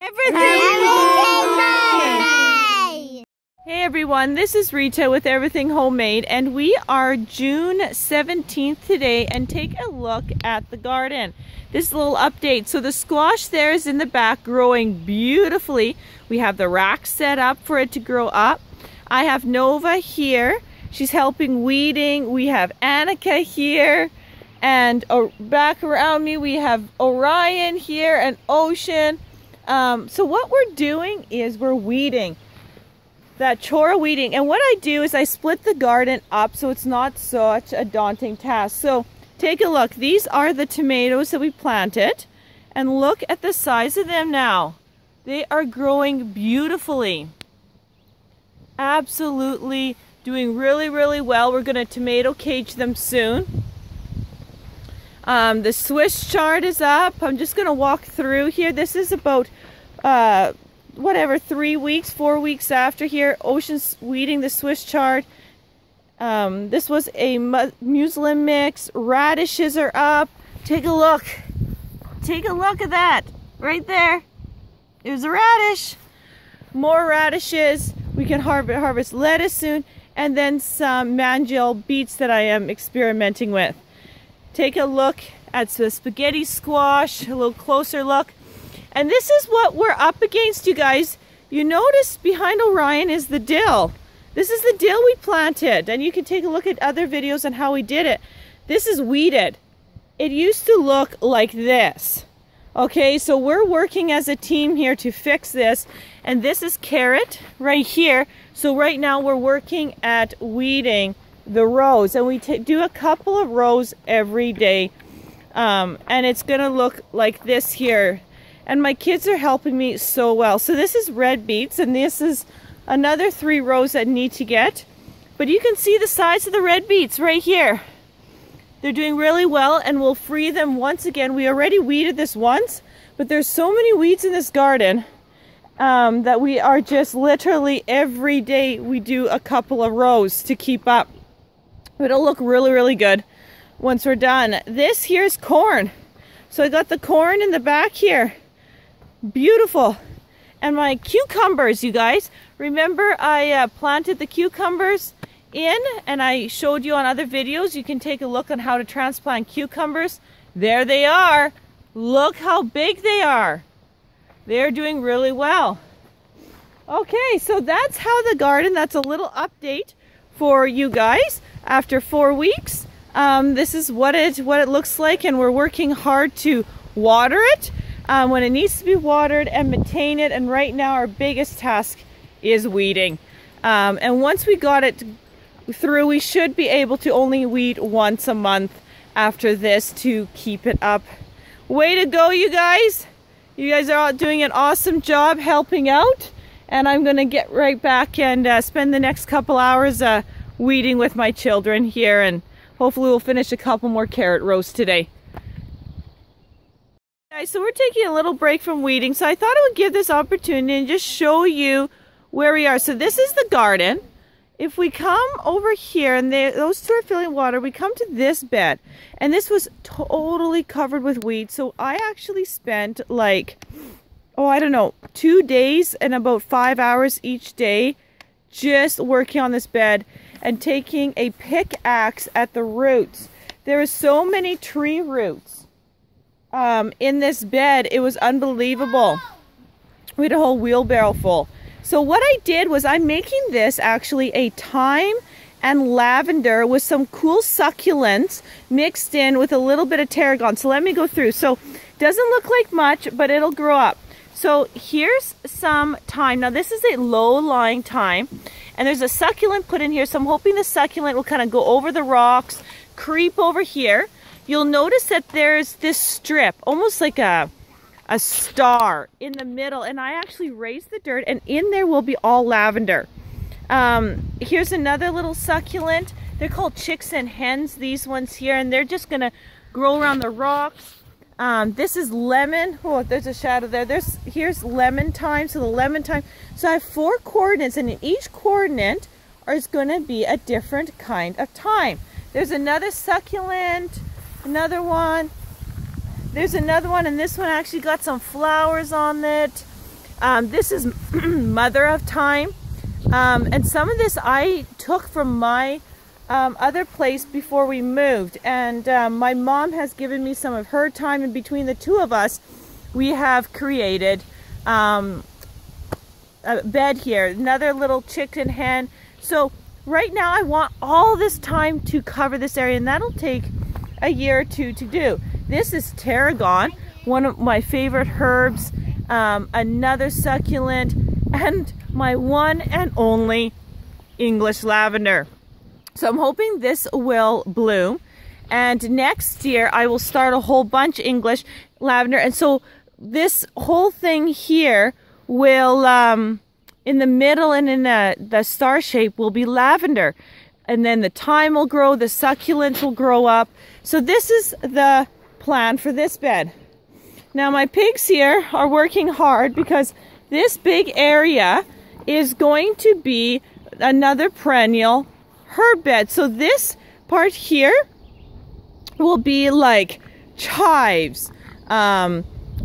Everything homemade! Hey everyone, this is Rita with Everything Homemade, and we are June 17th today, and take a look at the garden. This little update. So the squash there is in the back growing beautifully. We have the rack set up for it to grow up. I have Nova here. She's helping weeding. We have Annika here. And back around me we have Orion here and Ocean. So what we're doing is we're weeding. That chora weeding. And what I do is I split the garden up so it's not such a daunting task. So take a look. These are the tomatoes that we planted. And look at the size of them now. They are growing beautifully. Absolutely doing really, really well. We're going to tomato cage them soon. The Swiss chard is up. I'm just going to walk through here. This is about, 4 weeks after here. Ocean's weeding the Swiss chard. This was a muslin mix. Radishes are up. Take a look. Take a look at that. Right there. There's a radish. More radishes. We can harvest lettuce soon. And then some mangial beets that I am experimenting with. Take a look at the spaghetti squash, a little closer look. And this is what we're up against, you guys. You notice behind Orion is the dill. This is the dill we planted. And you can take a look at other videos on how we did it. This is weeded. It used to look like this. Okay, so we're working as a team here to fix this. And this is carrot right here. So right now we're working at weeding the rows, and we do a couple of rows every day, and it's gonna look like this here, and my kids are helping me so well. So this is red beets, and this is another 3 rows that need to get, but you can see the size of the red beets right here. They're doing really well, and we'll free them once again. We already weeded this once, but there's so many weeds in this garden that we are just literally every day we do a couple of rows to keep up. But it'll look really, really good once we're done. This here's corn. So I got the corn in the back here. Beautiful. And my cucumbers, you guys. Remember I planted the cucumbers in, and I showed you on other videos. You can take a look on how to transplant cucumbers. There they are. Look how big they are. They're doing really well. Okay, so that's how the garden, that's a little update for you guys. After 4 weeks, this is what it looks like, and we're working hard to water it when it needs to be watered and maintain it. And right now our biggest task is weeding. And once we got it through, we should be able to only weed once a month after this to keep it up. Way to go, you guys! You guys are all doing an awesome job helping out, and I'm gonna get right back and spend the next couple hours weeding with my children here, and hopefully we'll finish a couple more carrot rows today. Guys, so we're taking a little break from weeding, so I thought I would give this opportunity and just show you where we are. So this is the garden. If we come over here, and those 2 are filling water, we come to this bed, and this was totally covered with weeds. So I actually spent like, I don't know, 2 days and about 5 hours each day just working on this bed and taking a pickaxe at the roots. There are so many tree roots in this bed. It was unbelievable. We had a whole wheelbarrow full. So what I did was I'm making this actually a thyme and lavender with some cool succulents mixed in with a little bit of tarragon. So let me go through. So doesn't look like much, but it'll grow up. So here's some thyme. Now this is a low-lying thyme, and there's a succulent put in here. So I'm hoping the succulent will kind of go over the rocks, creep over here. You'll notice that there's this strip, almost like a star in the middle, and I actually raised the dirt, and in there will be all lavender. Here's another little succulent. They're called chicks and hens, these ones here, and they're just gonna grow around the rocks. This is lemon. Oh, there's a shadow there. Here's lemon thyme. So the lemon thyme. So I have 4 coordinates, and in each coordinate is going to be a different kind of thyme. There's another succulent, another one. There's another one, and this one actually got some flowers on it. This is Mother of Thyme. And some of this I took from my other place before we moved. And my mom has given me some of her thyme, and between the two of us, we have created a bed here. Another little chicken hen. So right now I want all this thyme to cover this area, and that'll take a year or two to do. This is tarragon, one of my favorite herbs, another succulent, and my one and only English lavender. So I'm hoping this will bloom, and next year I will start a whole bunch English lavender. And so this whole thing here will in the middle and in the star shape will be lavender, and then the thyme will grow, the succulents will grow up. So this is the plan for this bed. Now my pigs here are working hard because this big area is going to be another perennial herb bed. So this part here will be like chives,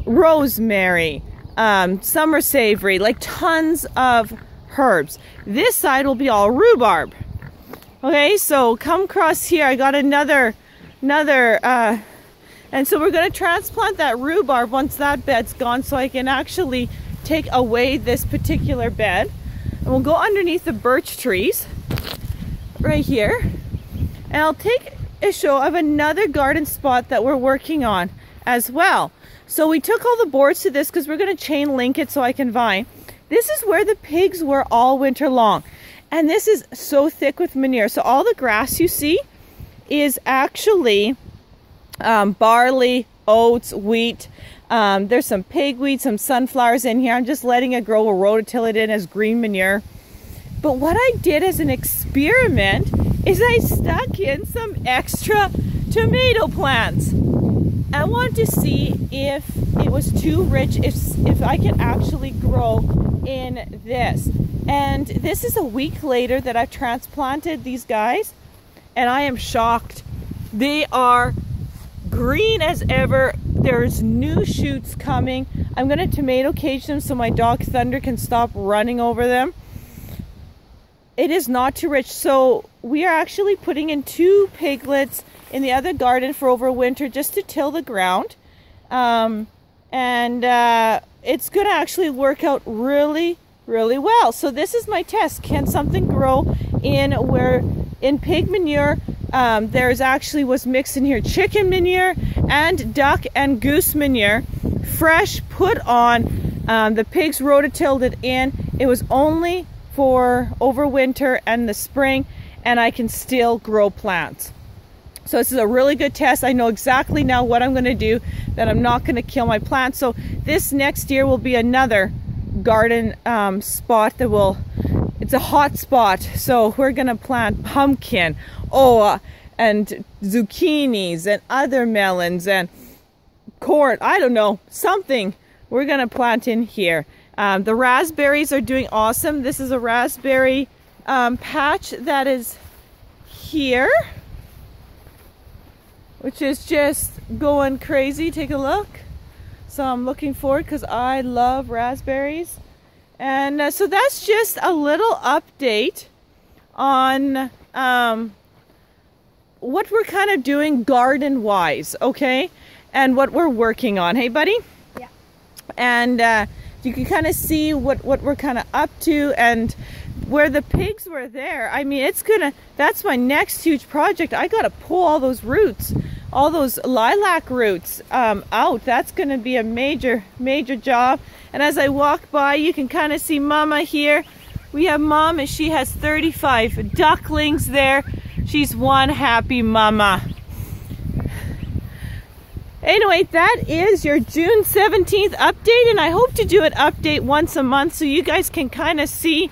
rosemary, summer savory, like tons of herbs. This side will be all rhubarb. Okay, so come across here. I got another, and so we're going to transplant that rhubarb once that bed's gone, so I can actually take away this particular bed. And we'll go underneath the birch trees right here, and I'll take a show of another garden spot that we're working on as well. So we took all the boards to this because we're going to chain link it so I can vine. This is where the pigs were all winter long, and this is so thick with manure. So all the grass you see is actually barley, oats, wheat. There's some pigweed, some sunflowers in here. I'm just letting it grow. We'll rototill it in as green manure. But what I did as an experiment is I stuck in some extra tomato plants. I wanted to see if it was too rich, if I could actually grow in this. And this is a week later that I've transplanted these guys, and I am shocked. They are green as ever. There's new shoots coming. I'm going to tomato cage them so my dog Thunder can stop running over them. It is not too rich. So we are actually putting in 2 piglets in the other garden for over winter just to till the ground. It's going to actually work out really, really well. So this is my test. Can something grow in pig manure? There's actually was mixed in here chicken manure and duck and goose manure, fresh, put on. The pigs rototilled it in. It was only for over winter and the spring, and I can still grow plants. So this is a really good test. I know exactly now what I'm going to do, that I'm not going to kill my plants. So this next year will be another garden spot that will, it's a hot spot. So we're going to plant pumpkin, and zucchinis and other melons and corn. I don't know, something we're going to plant in here. The raspberries are doing awesome. This is a raspberry patch that is here, which is just going crazy. Take a look. So I'm looking forward because I love raspberries. And so that's just a little update on what we're kind of doing garden wise, okay? And what we're working on. Hey, buddy? Yeah. And you can kind of see what we're kind of up to, and where the pigs were there. I mean, that's my next huge project. I got to pull all those roots, all those lilac roots out. That's going to be a major, major job. And as I walk by, you can kind of see Mama here. We have Mom, and she has 35 ducklings there. She's one happy mama. Anyway, that is your June 17th update, and I hope to do an update once a month so you guys can kind of see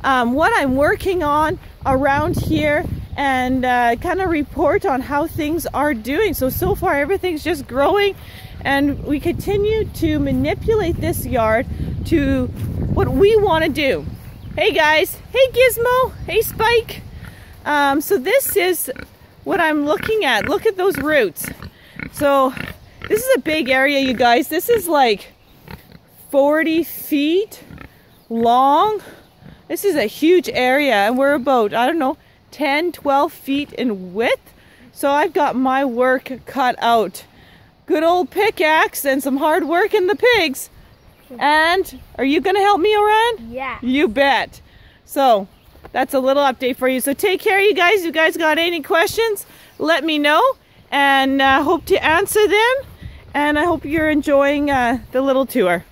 what I'm working on around here, and kind of report on how things are doing. So far everything's just growing, and we continue to manipulate this yard to what we want to do. Hey guys, hey Gizmo, hey Spike. So this is what I'm looking at. Look at those roots. So this is a big area, you guys. This is like 40 feet long. This is a huge area, and we're about, I don't know, 10, 12 feet in width. So I've got my work cut out. Good old pickaxe and some hard work in the pigs. And are you going to help me, Oran? Yeah. You bet. So that's a little update for you. So take care, you guys. If you guys got any questions, let me know. And hope to answer them. And I hope you're enjoying the little tour.